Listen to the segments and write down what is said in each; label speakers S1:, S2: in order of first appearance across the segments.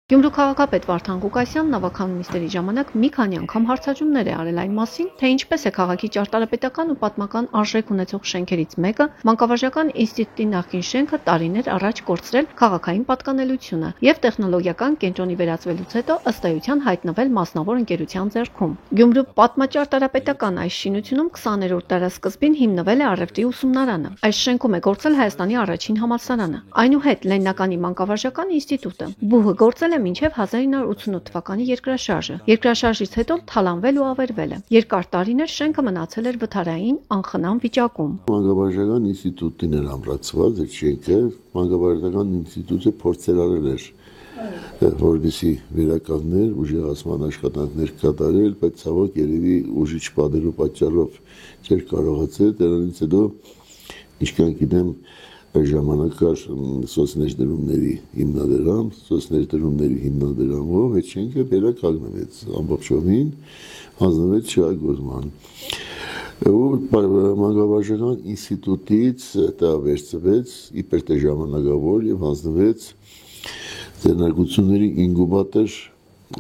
S1: Գյումրու քաղաքապետ Վարդան Ղուկասյանն ավագան նիստերի ժամանակ մի քանի անգամ հարցադրումներ է արել այն մասին, թե ինչպես է քաղաքի ճարտարապետական ու պատմական արժեք ունեցող շենքերից մեկը Մանկավարժական ինստիտուտի նախկին շենքը տարիներ առաջ կորցրել քաղաքային պատկանելությունը եւ տեխնոլոգիական կենտրոնի վերածվելուց հետո ըստ էության հայտնվել մասնավոր ընկերության ձեռքում։ Գյումրու պատմաճարտարապետական այս շինությունում 20-րդ դարասկզբին հիմնվել է առևտրի ուսումնարանը։ Այս շենքում է գործել Հայաստանի առաջին համալսարանը։ Այնուհետ Լենինականի Մանկավարժական ինստիտուտը ԲՈՒՀ-ը գործել է մինչև 1988 թվականի երկրաշարժը։ Երկրաշարժից հետո թալանվել ու ավերվել է։ Երկար տարիներ շենքը մնացել էր վթարային անխնամ վիճակում։
S2: Մանկավարժական ինստիտուտին էր ամրացված այդ շենքը, Մանկավարժական ինստիտուտը փորձեր արել էր որպեսզի վերականգներ ուժեղացման աշխատանքներ կատարել, բայց ցավոք երևի ուժի չպատերու պատճառով չէր կարողացել, դրանից հետո ինչքան գիտեմ ժամանակ կար սոցներդրումների հիմնադրամով այդ շենքը վերականգնվեց ամբողջովին, հանձնվեց շահագործման։ Մանկավարժական ինստիտուտից դա վերցվեց իբր թե ժամանակավոր եւ հանձնվեց ձեռնարկությունների ինկուբատոր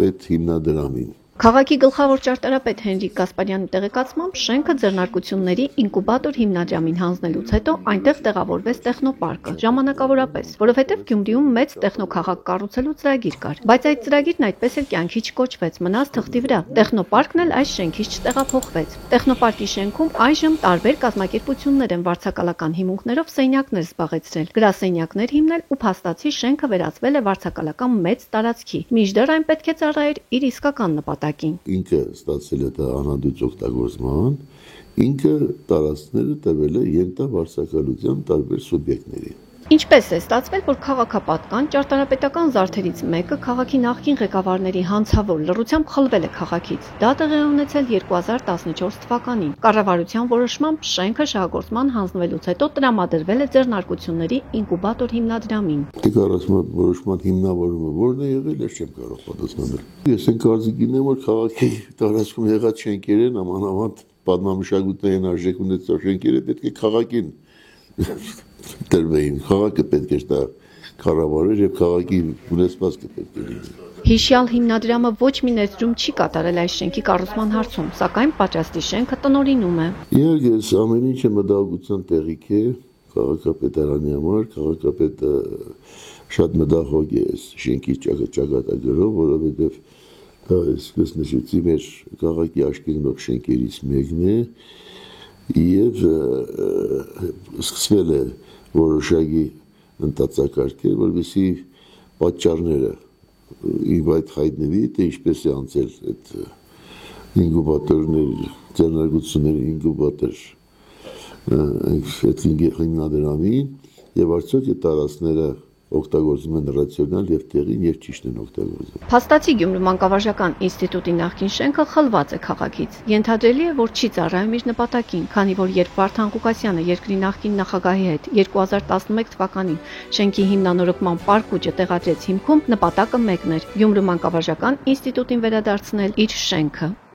S2: այդ հիմնադրամին։
S1: Քաղաքի գլխավոր ճարտարապետ Հենրիկ Գասպարյանի տեղեկացմամբ շենքը ձեռնարկությունների ինկուբատոր հիմնադրամին հանձնելուց հետո այնտեղ տեղավորվեց տեխնոպարկը, ժամանակավորապես, որովհետև Գյումրիում մեծ տեխնոքաղաք կառուցելու ծրագիր կար, բայց այդ ծրագիրն այդպես էլ կյանքի չկոչվեց, մնաց թղթի վրա։ Տեխնոպարկն էլ այս շենքից չտեղափոխվեց։ Տեխնոպարկի շենքում այժմ տարբեր կազմակերպություններ են վարձակալական հիմունքներով սենյակներ զբաղեցրել, գրասենյակներ հիմնել ու փաստացի շենքը վերածվել է վարձակալական մեծ տարածքի։ Մինչդեռ այն պետք է ծառայեր իր իսկական նպատակին։
S2: Ինքը ստացել է դա անհանդույց օգտագործման, ինքը տարածքները տվել է ենթավարձակալության տարբեր սուբյեկտների։
S1: Ինչպես է ստացվել, որ քաղաքապատկան ճարտարապետական զարդերից մեկը քաղաքի նախկին ղեկավարների հանցավոր լռությամբ խլվել է քաղաքից։ Դա տեղի է ունեցել 2014 թվականին։ Կառավարության որոշմամբ շենքը շահագործման հանձնվելուց հետո տրամադրվել է ձեռնարկությունների ինկուբատոր հիմնադրամին։
S2: Որոշման հիմնավորումը ո՞րն է եղել, ես չեմ կարող պատասխանել։ Ես այն կարծիքին եմ, որ քաղաքի տարածքում եղած շենքեր են, ամանավանդ պատմամշակութային արժեք ունեցող շենքերը պետք է քաղաքին տրվեին, քաղաքը պետք է դա կառավարեր եւ քաղաքի ունեցվածքը պետք է լինի։
S1: Հիշյալ հիմնադրամը ոչ մի ներդրում չի կատարել այս շենքի կառուցման հարցում, սակայն պատրաստի շենքը տնօրինում է։
S2: Իհարկե, ամեն ինչը մտահոգության տեղիք է քաղաքապետարանի համար, քաղաքապետը շատ մտահոգ է շենքի ճակատագրով, որովհետեւ դա այսպես նշեցի մեր քաղաքի աշկերտող շենքերից մեկն է եւ սկսվել է որոշակի ընթացակարգեր, որովհետեւ պատճառները իվ այդ հայտնվի, թե ինչպես է անցել այդ ինկուբատորների, ձեռնարկությունների ինկուբատոր այդ հիմնադրամին եւ արդյոք այդ տարածքները օգտագործում են ռացիոնալ եւ տեղին եւ ճիշտ են օգտագործում։
S1: Փաստացի Գյումրու Մանկավարժական ինստիտուտի նախկին շենքը խլված է քաղաքից։ Ենթադրելի է, որ չի ծառայում իր նպատակին, քանի որ երբ Վարդան Ղուկասյանը երկրի նախկին նախագահի հետ 2011 թվականին շենքի հիմնանորոգման պարկուճը տեղադրեց հիմքում, նպատակը մեկն էր՝ Գյումրու Մանկավարժական ինստիտուտին վերադարձնել իր շենքը։